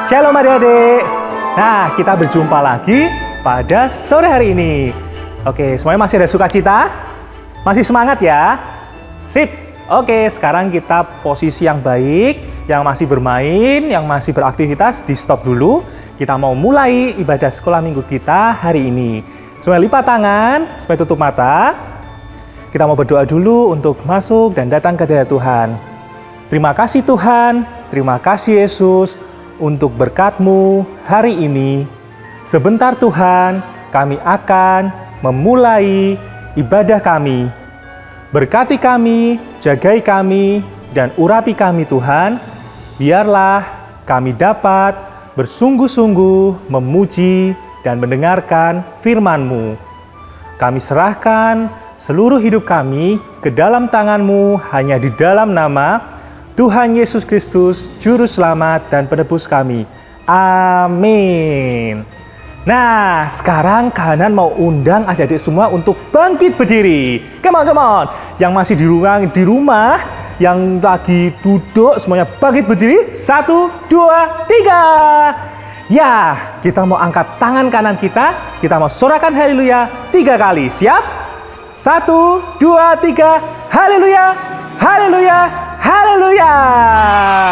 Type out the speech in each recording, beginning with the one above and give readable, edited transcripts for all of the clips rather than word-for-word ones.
Shalom adik-adik. Nah, kita berjumpa lagi pada sore hari ini. Oke, semuanya masih ada sukacita? Masih semangat ya? Sip. Oke, sekarang kita posisi yang baik, yang masih bermain, yang masih beraktivitas, di stop dulu. Kita mau mulai ibadah sekolah minggu kita hari ini. Semuanya lipat tangan, sampai tutup mata. Kita mau berdoa dulu untuk masuk dan datang ke hadirat Tuhan. Terima kasih Tuhan, terima kasih Yesus, untuk berkat-Mu hari ini. Sebentar Tuhan, kami akan memulai ibadah kami. Berkati kami, jagai kami, dan urapi kami Tuhan. Biarlah kami dapat bersungguh-sungguh memuji dan mendengarkan firman-Mu. Kami serahkan seluruh hidup kami ke dalam tangan-Mu hanya di dalam nama Tuhan Yesus Kristus, Juru Selamat dan Penebus kami. Amin. Nah, sekarang kalian mau undang adik-adik semua untuk bangkit berdiri. Come on. Yang masih di rumah, yang lagi duduk, semuanya bangkit berdiri. 1, 2, 3. Ya, kita mau angkat tangan kanan kita. Kita mau sorakan haleluya 3 kali. Siap? 1, 2, 3. Haleluya, haleluya. Haleluya!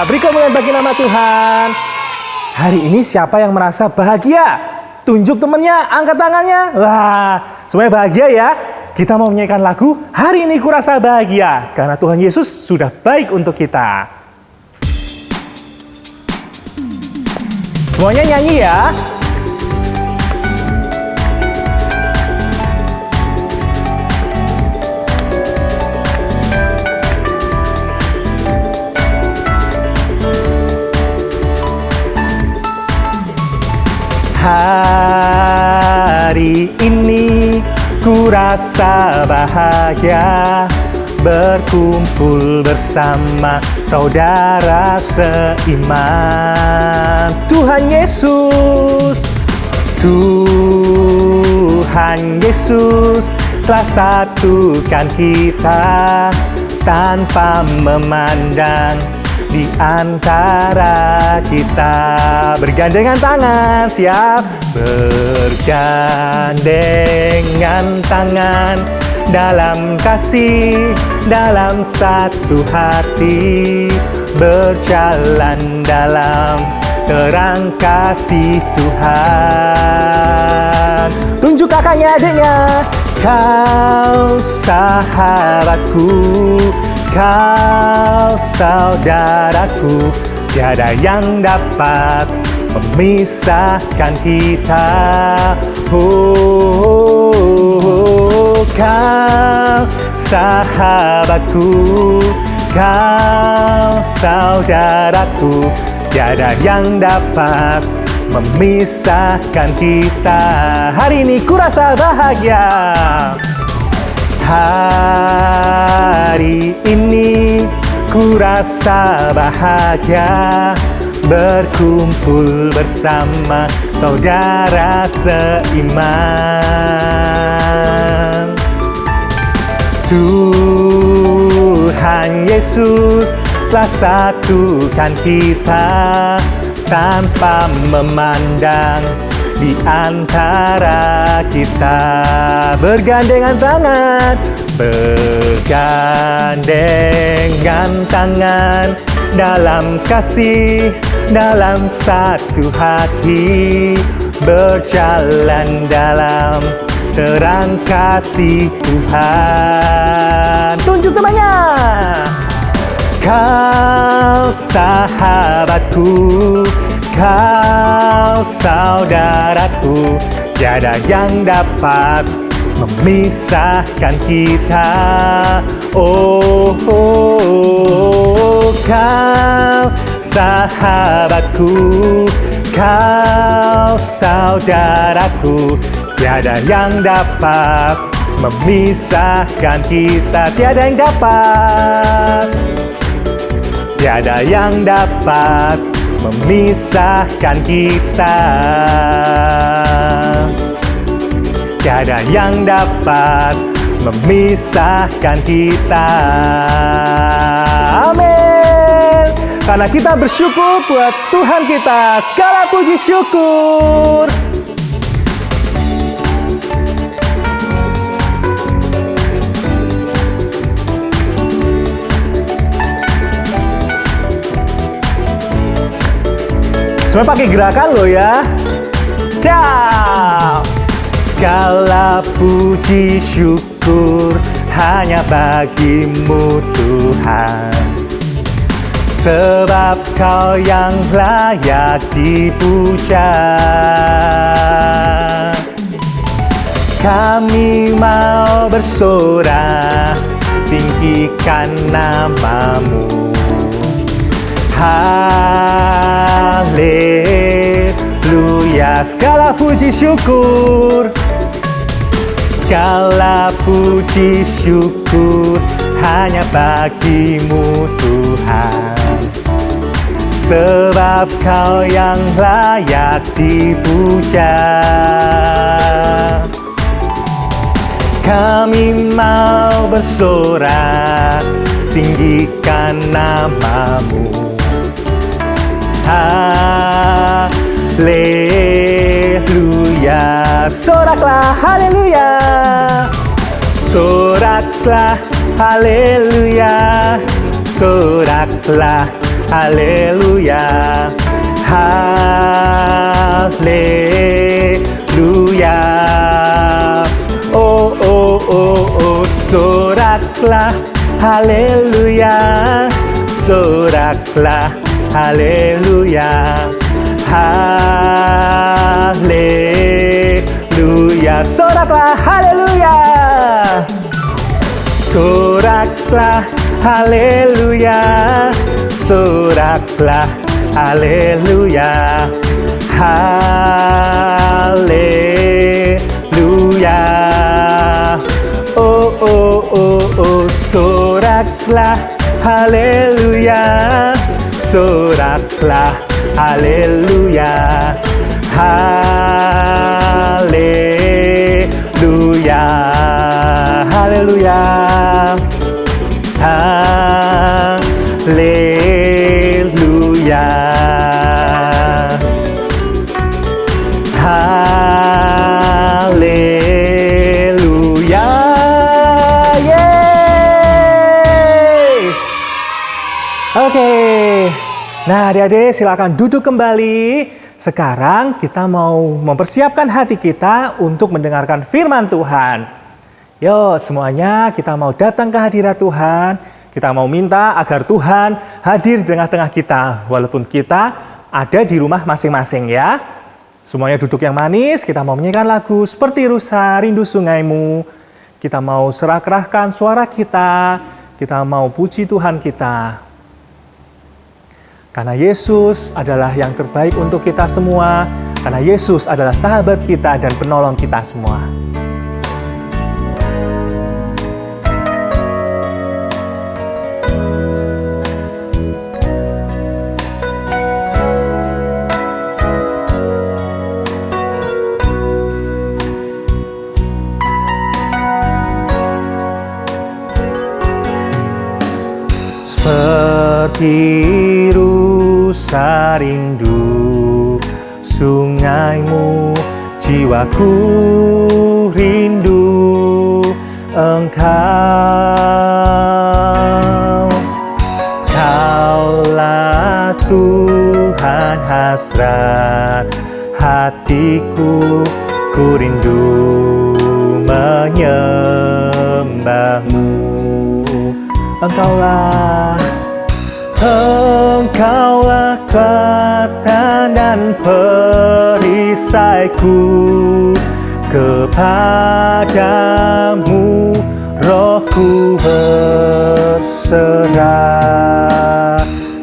Beri kemuliaan bagi nama Tuhan. Hari ini siapa yang merasa bahagia? Tunjuk temannya, angkat tangannya. Wah, semuanya bahagia ya. Kita mau menyanyikan lagu Hari Ini Kurasa Bahagia. Karena Tuhan Yesus sudah baik untuk kita. Semuanya nyanyi ya. Hari ini ku rasa bahagia berkumpul bersama saudara seiman. Tuhan Yesus, Tuhan Yesus telah satukan kita tanpa memandang di antara kita. Bergandengan tangan, siap? Bergandengan tangan dalam kasih, dalam satu hati, berjalan dalam terang kasih Tuhan. Tunjuk kakaknya, adiknya. Kau sahabatku, kau saudaraku, tiada yang dapat memisahkan kita. Kau sahabatku, kau saudaraku, tiada yang dapat memisahkan kita. Hari ini ku rasa bahagia. Hari ini ku rasa bahagia berkumpul bersama saudara seiman. Tuhan Yesus telah satukan kita tanpa memandang di antara kita. Bergandengan tangan, bergandengan tangan dalam kasih, dalam satu hati, berjalan dalam terang kasih Tuhan. Tunjuk temannya. Kau sahabatku, kau saudaraku, tiada yang dapat memisahkan kita. Kau sahabatku, kau saudaraku, tiada yang dapat memisahkan kita. Tiada yang dapat, tiada yang dapat memisahkan kita. Tiada yang dapat memisahkan kita. Amin. Karena kita bersyukur buat Tuhan kita. Segala puji syukur. Semua pakai gerakan loh ya. Siap. Segala puji syukur hanya bagimu Tuhan. Sebab Kau yang layak dipuja. Kami mau bersorak, tinggikan nama-Mu. Haleluya, segala puji syukur. Segala puji syukur hanya bagimu Tuhan. Sebab Kau yang layak dipuja. Kami mau bersorak, tinggikan nama-Mu. Haleluya, soraklah haleluya. Soraklah haleluya. Soraklah haleluya. Haleluya. Oh oh oh oh, soraklah haleluya. Soraklah haleluya. Haleluya. Soraklah haleluya. Soraklah haleluya. Soraklah haleluya. Haleluya. Oh oh oh oh, soraklah haleluya. Soraklah haleluya. Haleluya. Haleluya. Haleluya. Haleluya. Yeay. Oke. Nah, adik-adik silakan duduk kembali. Sekarang kita mau mempersiapkan hati kita untuk mendengarkan firman Tuhan. Yuk, semuanya kita mau datang ke hadirat Tuhan. Kita mau minta agar Tuhan hadir di tengah-tengah kita, walaupun kita ada di rumah masing-masing ya. Semuanya duduk yang manis, kita mau menyanyikan lagu Seperti Rusa Rindu Sungaimu. Kita mau serahkan suara kita mau puji Tuhan kita. Karena Yesus adalah yang terbaik untuk kita semua. Karena Yesus adalah sahabat kita dan penolong kita semua. Seperti rusa rindu sungaimu, jiwaku rindu Engkau. Kaulah Tuhan hasrat hatiku, ku rindu menyembah-Mu. Engkaulah kekuatan dan perisaiku, kepadamu rohku berserah.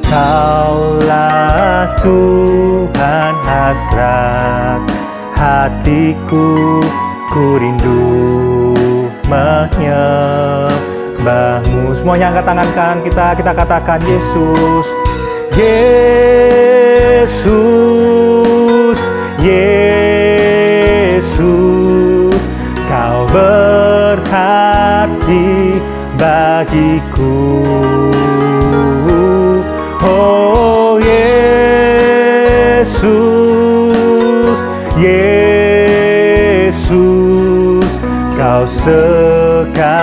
Kaulah Tuhan hasrat hatiku, ku rindu menyembah-Mu. Semuanya angkat tangan kan, kita katakan Yesus, Yesus, Yesus, Kau berarti bagiku. Oh Yesus, Kau segalanya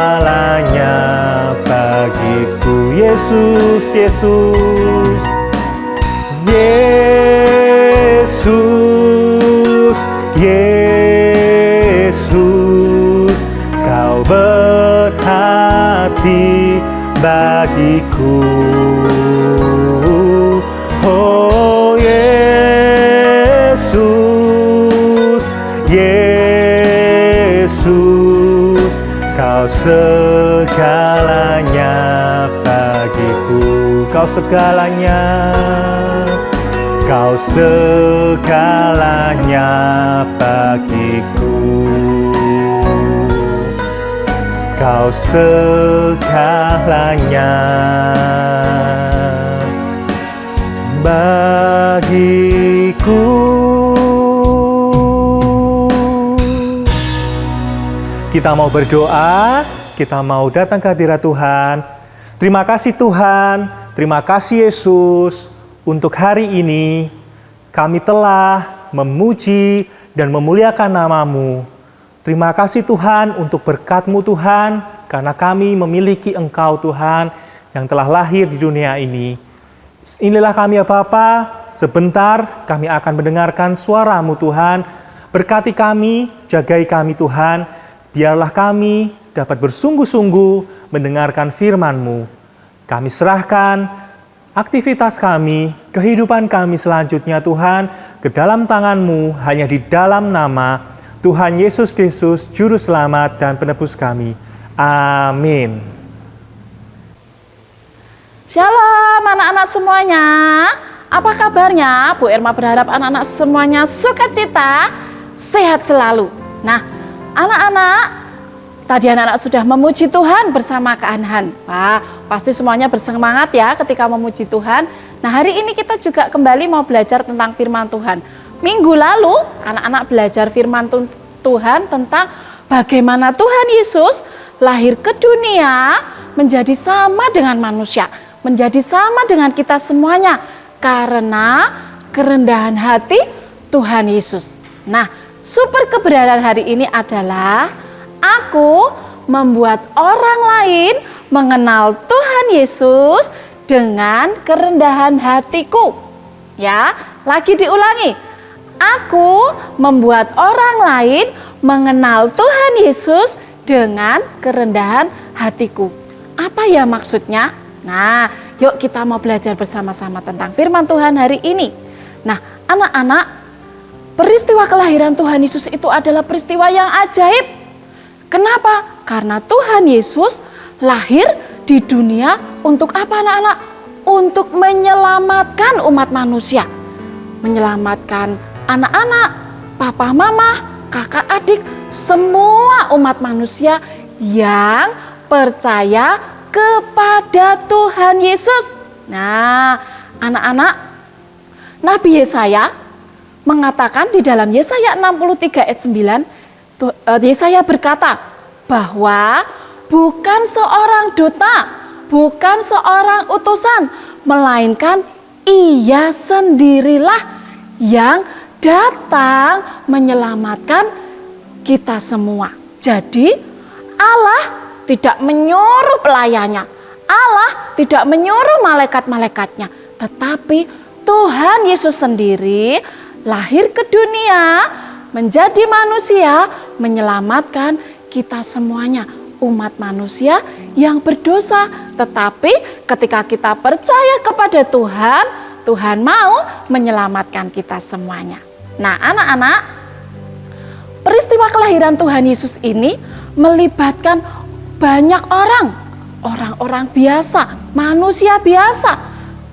bagiku. Yesus, Yesus, Yesus, Yesus, Kau berarti bagiku. Oh Yesus, Yesus, Kau segalanya bagiku. Kau segalanya, Kau segalanya bagiku. Kau segalanya bagiku. Kita mau berdoa, kita mau datang ke hadirat Tuhan. Terima kasih Tuhan, terima kasih Yesus, untuk hari ini kami telah memuji dan memuliakan nama-Mu. Terima kasih Tuhan untuk berkat-Mu Tuhan, karena kami memiliki Engkau Tuhan yang telah lahir di dunia ini. Inilah kami ya Bapa, sebentar kami akan mendengarkan suara-Mu Tuhan. Berkati kami, jagai kami Tuhan, biarlah kami dapat bersungguh-sungguh mendengarkan firman-Mu. Kami serahkan aktivitas kami, kehidupan kami selanjutnya Tuhan, ke dalam tangan-Mu, hanya di dalam nama Tuhan Yesus Kristus, Juru Selamat dan Penebus kami. Amin. Shalom anak-anak semuanya. Apa kabarnya? Bu Irma berharap anak-anak semuanya sukacita, sehat selalu. Nah, anak-anak, tadi anak-anak sudah memuji Tuhan bersama Kak Anhan. Wah, pasti semuanya bersemangat ya ketika memuji Tuhan. Nah, hari ini kita juga kembali mau belajar tentang firman Tuhan. Minggu lalu, anak-anak belajar firman Tuhan tentang bagaimana Tuhan Yesus lahir ke dunia menjadi sama dengan manusia, menjadi sama dengan kita semuanya karena kerendahan hati Tuhan Yesus. Nah, super kebenaran hari ini adalah aku membuat orang lain mengenal Tuhan Yesus dengan kerendahan hatiku. Ya, lagi diulangi. Aku membuat orang lain mengenal Tuhan Yesus dengan kerendahan hatiku. Apa ya maksudnya? Nah, yuk kita mau belajar bersama-sama tentang firman Tuhan hari ini. Nah, anak-anak, peristiwa kelahiran Tuhan Yesus itu adalah peristiwa yang ajaib. Kenapa? Karena Tuhan Yesus lahir di dunia untuk apa anak-anak? Untuk menyelamatkan umat manusia. Menyelamatkan anak-anak, papa, mama, kakak, adik, semua umat manusia yang percaya kepada Tuhan Yesus. Nah, anak-anak, Nabi Yesaya mengatakan di dalam Yesaya 63 ayat 9, Yesaya berkata bahwa bukan seorang duta, bukan seorang utusan, melainkan Ia sendirilah yang datang menyelamatkan kita semua. Jadi Allah tidak menyuruh pelayannya, Allah tidak menyuruh malaikat-malaikatnya, tetapi Tuhan Yesus sendiri lahir ke dunia, menjadi manusia, menyelamatkan kita semuanya, umat manusia yang berdosa. Tetapi ketika kita percaya kepada Tuhan, Tuhan mau menyelamatkan kita semuanya. Nah, anak-anak, peristiwa kelahiran Tuhan Yesus ini melibatkan banyak orang-orang biasa, manusia biasa,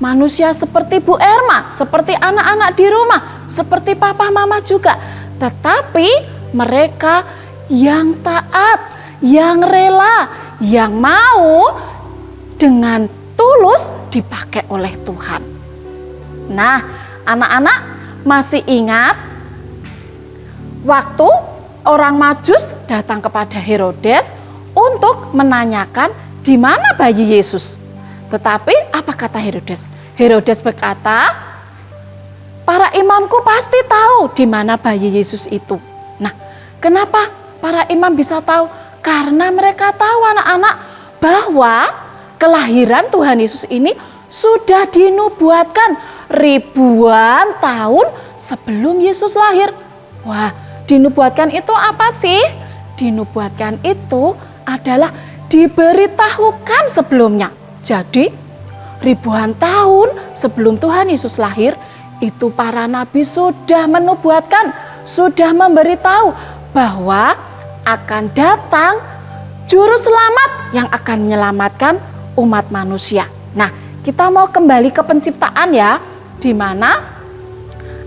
manusia seperti Bu Erma, seperti anak-anak di rumah, seperti papa mama juga. Tetapi mereka yang taat, yang rela, yang mau dengan tulus dipakai oleh Tuhan. Nah, anak-anak masih ingat waktu orang Majus datang kepada Herodes untuk menanyakan di mana bayi Yesus. Tetapi apa kata Herodes? Herodes berkata, para imamku pasti tahu di mana bayi Yesus itu. Nah, kenapa para imam bisa tahu? Karena mereka tahu anak-anak bahwa kelahiran Tuhan Yesus ini sudah dinubuatkan ribuan tahun sebelum Yesus lahir. Wah, dinubuatkan itu apa sih? Dinubuatkan itu adalah diberitahukan sebelumnya. Jadi, ribuan tahun sebelum Tuhan Yesus lahir, itu para nabi sudah menubuatkan, sudah memberitahu bahwa akan datang juru selamat yang akan menyelamatkan umat manusia. Nah, kita mau kembali ke penciptaan ya, di mana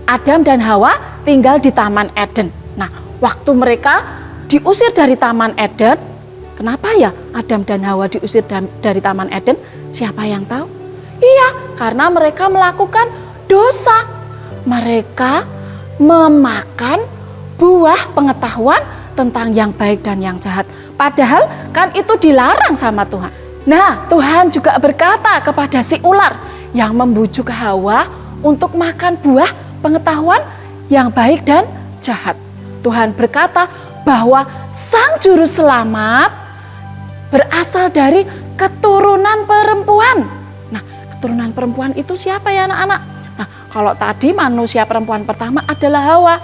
Adam dan Hawa tinggal di Taman Eden. Nah, waktu mereka diusir dari Taman Eden, kenapa ya Adam dan Hawa diusir dari Taman Eden? Siapa yang tahu? Iya, karena mereka melakukan dosa. Mereka memakan buah pengetahuan tentang yang baik dan yang jahat. Padahal kan itu dilarang sama Tuhan. Nah, Tuhan juga berkata kepada si ular yang membujuk Hawa untuk makan buah pengetahuan yang baik dan jahat. Tuhan berkata bahwa sang juru selamat berasal dari keturunan perempuan. Nah, keturunan perempuan itu siapa ya anak-anak? Nah, kalau tadi manusia perempuan pertama adalah Hawa.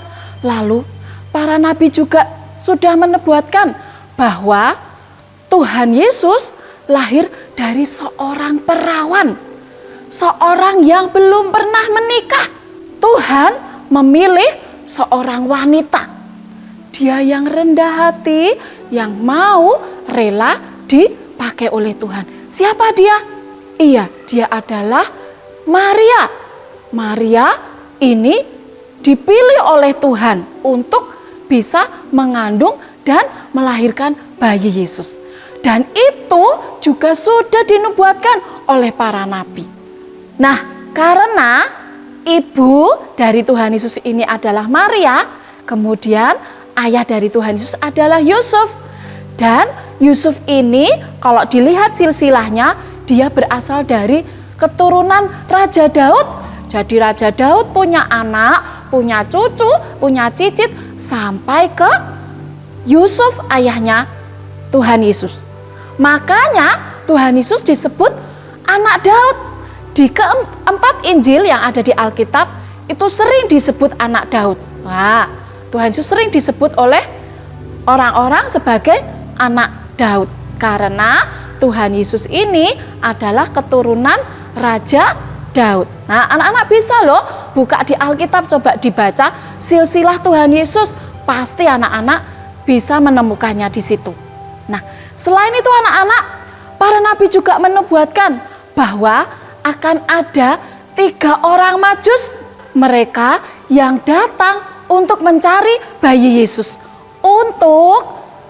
Lalu para nabi juga sudah menubuatkan bahwa Tuhan Yesus lahir dari seorang perawan, seorang yang belum pernah menikah. Tuhan memilih seorang wanita, dia yang rendah hati, yang mau rela dipakai oleh Tuhan. Siapa dia? Iya, dia adalah Maria. Maria ini dipilih oleh Tuhan untuk bisa mengandung dan melahirkan bayi Yesus. Dan itu juga sudah dinubuatkan oleh para nabi. Nah, karena ibu dari Tuhan Yesus ini adalah Maria, kemudian ayah dari Tuhan Yesus adalah Yusuf. Dan Yusuf ini kalau dilihat silsilahnya, dia berasal dari keturunan Raja Daud. Jadi Raja Daud punya anak, punya cucu, punya cicit, sampai ke Yusuf ayahnya Tuhan Yesus. Makanya Tuhan Yesus disebut anak Daud. Di keempat Injil yang ada di Alkitab itu sering disebut anak Daud. Wah, Tuhan Yesus sering disebut oleh orang-orang sebagai anak Daud. Karena Tuhan Yesus ini adalah keturunan Raja Daud. Nah, anak-anak bisa loh buka di Alkitab, coba dibaca silsilah Tuhan Yesus. Pasti anak-anak bisa menemukannya di situ. Nah, selain itu anak-anak, para nabi juga menubuatkan bahwa akan ada 3 orang Majus, mereka yang datang untuk mencari bayi Yesus, untuk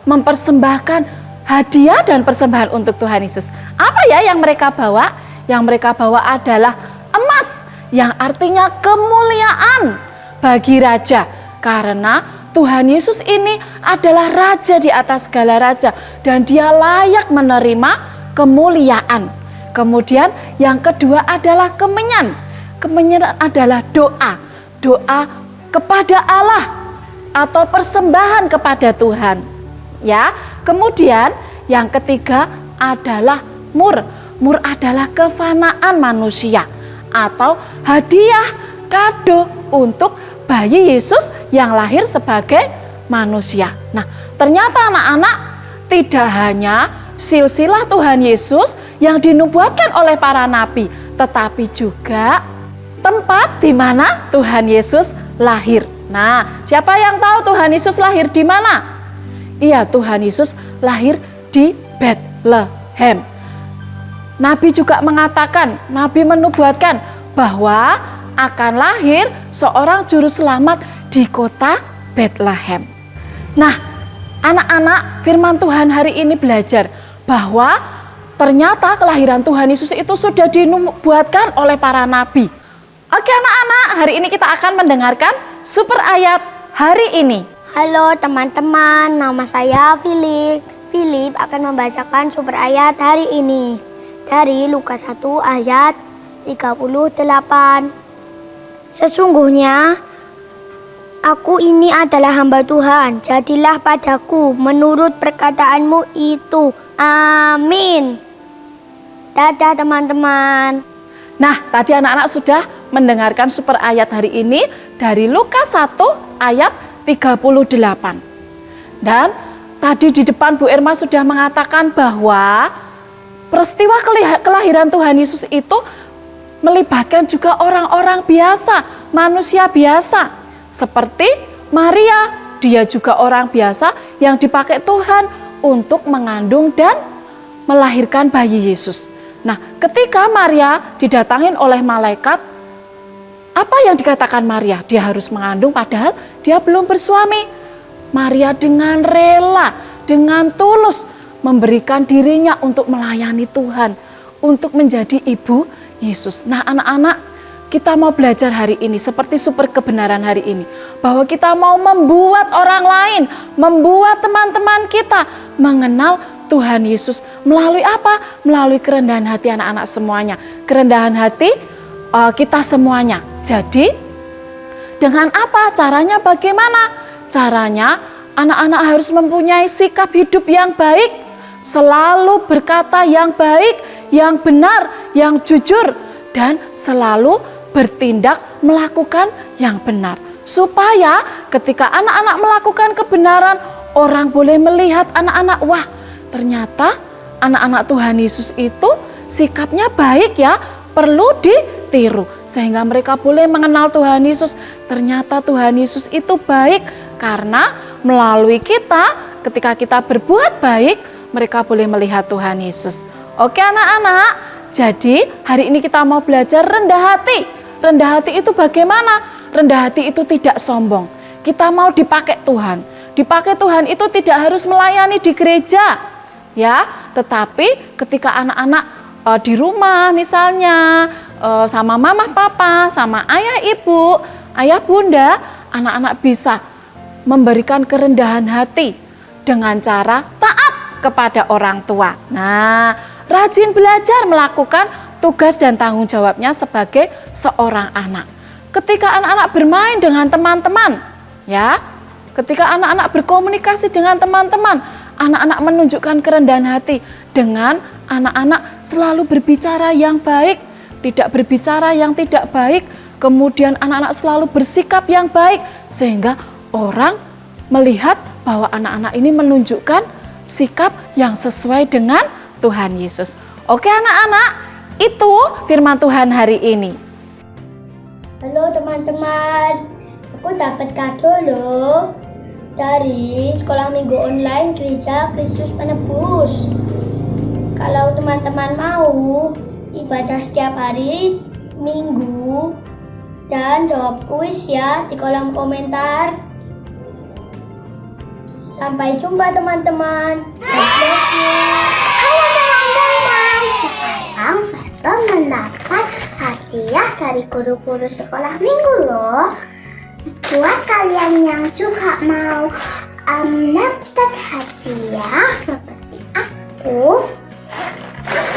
mempersembahkan hadiah dan persembahan untuk Tuhan Yesus. Apa ya yang mereka bawa? Yang mereka bawa adalah emas, yang artinya kemuliaan bagi raja. Karena Tuhan Yesus ini adalah raja di atas segala raja, dan dia layak menerima kemuliaan. Kemudian yang kedua adalah kemenyan. Kemenyan adalah doa. Doa kepada Allah atau persembahan kepada Tuhan. Ya. Kemudian yang ketiga adalah mur. Mur adalah kefanaan manusia atau hadiah kado untuk bayi Yesus yang lahir sebagai manusia. Nah, ternyata anak-anak tidak hanya silsilah Tuhan Yesus yang dinubuatkan oleh para nabi, tetapi juga tempat di mana Tuhan Yesus lahir. Nah, siapa yang tahu Tuhan Yesus lahir di mana? Iya, Tuhan Yesus lahir di Betlehem. Nabi juga mengatakan, Nabi menubuatkan bahwa akan lahir seorang juru selamat di kota Betlehem. Nah, anak-anak, firman Tuhan hari ini belajar bahwa ternyata kelahiran Tuhan Yesus itu sudah dinubuatkan oleh para nabi. Oke anak-anak, hari ini kita akan mendengarkan super ayat hari ini. Halo teman-teman, nama saya Philip. Philip akan membacakan super ayat hari ini dari Lukas 1 ayat 38. Sesungguhnya aku ini adalah hamba Tuhan, jadilah padaku menurut perkataanmu itu. Amin. Dadah teman-teman. Nah, tadi anak-anak sudah mendengarkan super ayat hari ini dari Lukas 1 ayat 38. Dan tadi di depan Bu Irma sudah mengatakan bahwa peristiwa kelahiran Tuhan Yesus itu melibatkan juga orang-orang biasa, manusia biasa. Seperti Maria, dia juga orang biasa yang dipakai Tuhan untuk mengandung dan melahirkan bayi Yesus. Nah, ketika Maria didatangin oleh malaikat, apa yang dikatakan Maria? Dia harus mengandung padahal dia belum bersuami. Maria dengan rela, dengan tulus memberikan dirinya untuk melayani Tuhan, untuk menjadi ibu Yesus. Nah, anak-anak, kita mau belajar hari ini seperti super kebenaran hari ini, bahwa kita mau membuat orang lain, membuat teman-teman kita mengenal Tuhan Yesus melalui apa? Melalui kerendahan hati anak-anak semuanya, kerendahan hati kita semuanya. Jadi dengan apa? Caranya bagaimana? Caranya anak-anak harus mempunyai sikap hidup yang baik, selalu berkata yang baik, yang benar, yang jujur, dan selalu bertindak melakukan yang benar. Supaya ketika anak-anak melakukan kebenaran, orang boleh melihat anak-anak, wah ternyata anak-anak Tuhan Yesus itu sikapnya baik ya, perlu ditiru. Sehingga mereka boleh mengenal Tuhan Yesus. Ternyata Tuhan Yesus itu baik karena melalui kita, ketika kita berbuat baik, mereka boleh melihat Tuhan Yesus. Oke anak-anak, jadi hari ini kita mau belajar rendah hati. Rendah hati itu bagaimana? Rendah hati itu tidak sombong. Kita mau dipakai Tuhan. Dipakai Tuhan itu tidak harus melayani di gereja. Ya, tetapi ketika anak-anak di rumah misalnya sama mama papa, sama ayah ibu, ayah bunda, anak-anak bisa memberikan kerendahan hati dengan cara taat kepada orang tua. Nah, rajin belajar melakukan tugas dan tanggung jawabnya sebagai seorang anak. Ketika anak-anak bermain dengan teman-teman, ya, ketika anak-anak berkomunikasi dengan teman-teman, anak-anak menunjukkan kerendahan hati dengan anak-anak selalu berbicara yang baik, tidak berbicara yang tidak baik, kemudian anak-anak selalu bersikap yang baik, sehingga orang melihat bahwa anak-anak ini menunjukkan sikap yang sesuai dengan Tuhan Yesus. Oke anak-anak, itu firman Tuhan hari ini. Halo teman-teman, aku dapat kado loh dari sekolah minggu online Gereja Kristus Penebus. Kalau teman-teman mau ibadah setiap hari Minggu dan jawab kuis ya di kolom komentar. Sampai jumpa teman-teman. God bless you. Halo teman-teman, sekarang Verto mendapat hadiah dari guru-guru sekolah minggu loh. Buat kalian yang juga mau dapat hadiah seperti aku,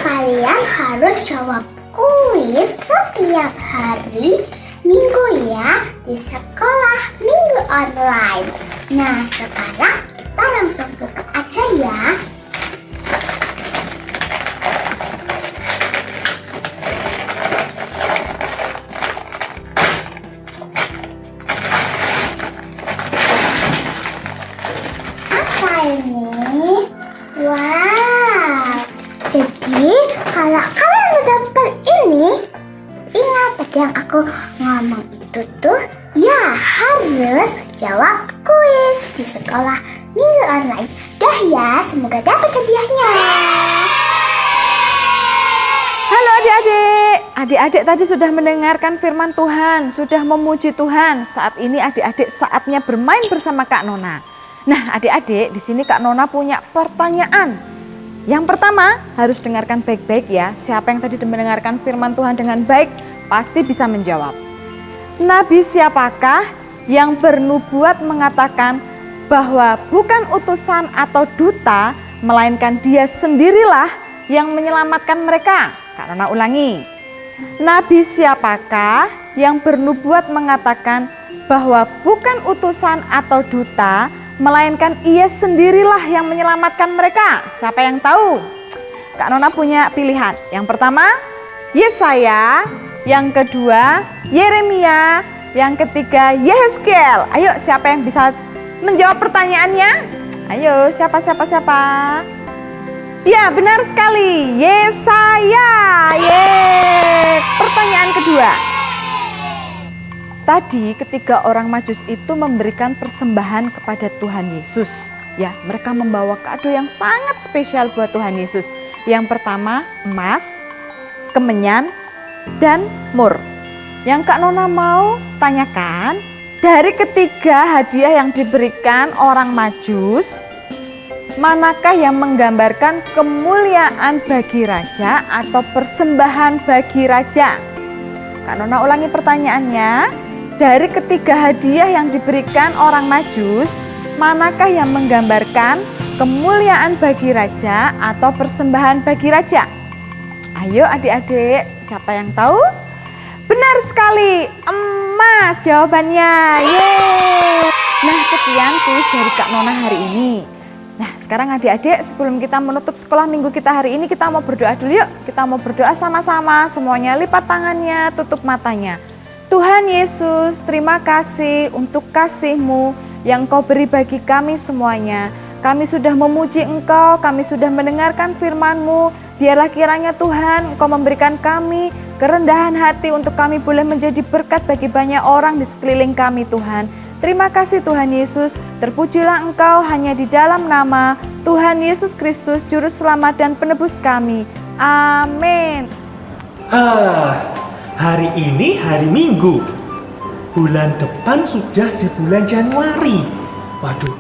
kalian harus jawab kuis setiap hari Minggu ya di sekolah minggu online. Nah sekarang kita langsung buka aja ya. Apa ini? Wow. Jadi kalau kalian udah dapat ini, ingat tadi yang aku ngomong itu tuh, ya harus jawab kuis di sekolah minggu online. Dah ya, semoga dapat hadiahnya. Halo adik-adik, adik-adik tadi sudah mendengarkan firman Tuhan, sudah memuji Tuhan. Saat ini adik-adik saatnya bermain bersama Kak Nona. Nah adik-adik, di sini Kak Nona punya pertanyaan. Yang pertama, harus dengarkan baik-baik ya. Siapa yang tadi mendengarkan firman Tuhan dengan baik, pasti bisa menjawab. Nabi siapakah yang bernubuat mengatakan bahwa bukan utusan atau duta, melainkan dia sendirilah yang menyelamatkan mereka? Kak Nona ulangi. Nabi siapakah yang bernubuat mengatakan bahwa bukan utusan atau duta, melainkan ia sendirilah yang menyelamatkan mereka. Siapa yang tahu? Kak Nona punya pilihan. Yang pertama, Yesaya. Yang kedua, Yeremia. Yang ketiga, Yehezkiel. Ayo, siapa yang bisa menjawab pertanyaannya? Ayo, siapa? Ya, benar sekali. Yesaya. Yeay. Pertanyaan kedua. Tadi ketika orang Majus itu memberikan persembahan kepada Tuhan Yesus. Ya, mereka membawa kado yang sangat spesial buat Tuhan Yesus. Yang pertama, emas, kemenyan, dan mur. Yang Kak Nona mau tanyakan, dari ketiga hadiah yang diberikan orang Majus, manakah yang menggambarkan kemuliaan bagi raja atau persembahan bagi raja? Kak Nona ulangi pertanyaannya. Dari ketiga hadiah yang diberikan orang Majus, manakah yang menggambarkan kemuliaan bagi raja atau persembahan bagi raja? Ayo adik-adik, siapa yang tahu? Benar sekali, emas jawabannya. Yeay. Nah, sekian kuis dari Kak Nona hari ini. Nah, sekarang adik-adik, sebelum kita menutup sekolah minggu kita hari ini, kita mau berdoa dulu yuk. Kita mau berdoa sama-sama, semuanya lipat tangannya, tutup matanya. Tuhan Yesus, terima kasih untuk kasih-Mu yang Kau beri bagi kami semuanya. Kami sudah memuji Engkau, kami sudah mendengarkan firman-Mu. Biarlah kiranya Tuhan Engkau memberikan kami kerendahan hati untuk kami boleh menjadi berkat bagi banyak orang di sekeliling kami Tuhan. Terima kasih Tuhan Yesus, terpujilah Engkau hanya di dalam nama Tuhan Yesus Kristus, Juru Selamat dan Penebus kami. Amin. Hari ini hari Minggu. Bulan depan sudah di bulan Januari. Waduh,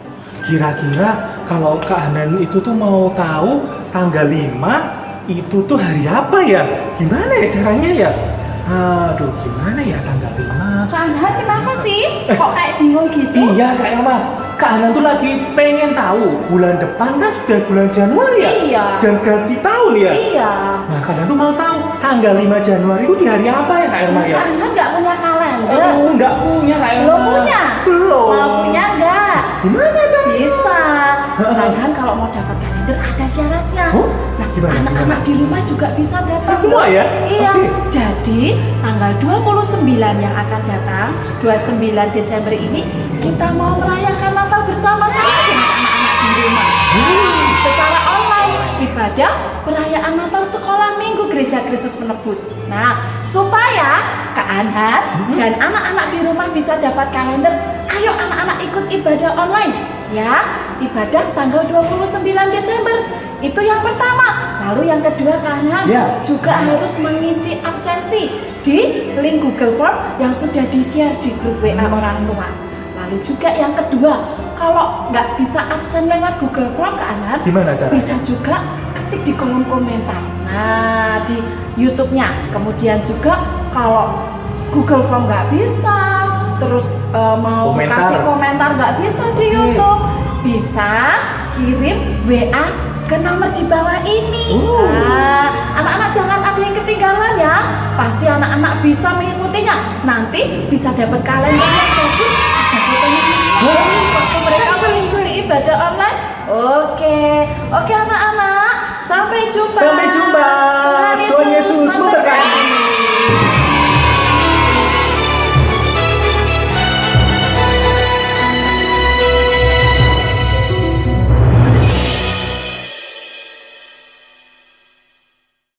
kira-kira kalau Kak Hanan itu tuh mau tahu tanggal 5 itu tuh hari apa ya? Gimana ya caranya ya? Aduh, gimana ya tanggal 5? Kak Anhar kenapa sih? Kok kayak bingung gitu? Iya Kak Elma, Kak Hanan tuh lagi pengen tahu bulan depan kan sudah bulan Januari ya? Iya. Dan ganti tahun ya? Iya. Nah Kak Hanan tuh mau tahu tanggal 5 Januari itu di hari apa ya Kak Elma ya? Kak Anhar nggak punya kalender. Oh, enggak punya Kak Elma. Belum punya? Belum. Mau punya nggak? Gimana caranya? Bisa. Kan kalau mau dapat kalender ada syaratnya. Oh, Nah, gimana, anak-anak di rumah juga bisa dapat. Semua ya? Iya. Oke. Jadi tanggal 29 yang akan datang, 29 Desember ini kita mau merayakan Natal bersama-sama dengan anak-anak di rumah. Secara online, ibadah perayaan Natal sekolah minggu Gereja Kristus Penebus. Nah, supaya Kak Anhar dan anak-anak di rumah bisa dapat kalender, ayo anak-anak ikut ibadah online. Ya, ibadah tanggal 29 Desember. Itu yang pertama. Lalu yang kedua Kak Anhar juga harus mengisi absensi di link Google Form yang sudah di-share di grup WA orang tua. Lalu juga yang kedua, kalau nggak bisa absen lewat Google Form Kak Anhar, gimana caranya? bisa juga ketik di kolom komentar. Nah, di YouTube-nya. Kemudian juga kalau Google Form nggak bisa, terus mau Komentar. kasih komentar nggak bisa di YouTube, bisa kirim WA ke nomor di bawah ini. Nah, anak-anak jangan ada yang ketinggalan ya. Pasti anak-anak bisa mengikutinya. Nanti bisa dapat kalender yang bagus. Ada fotonya waktu mereka mengikuti ibadah online. Oke anak-anak. Sampai jumpa. Sampai jumpa. Tuhan Yesus memberkati.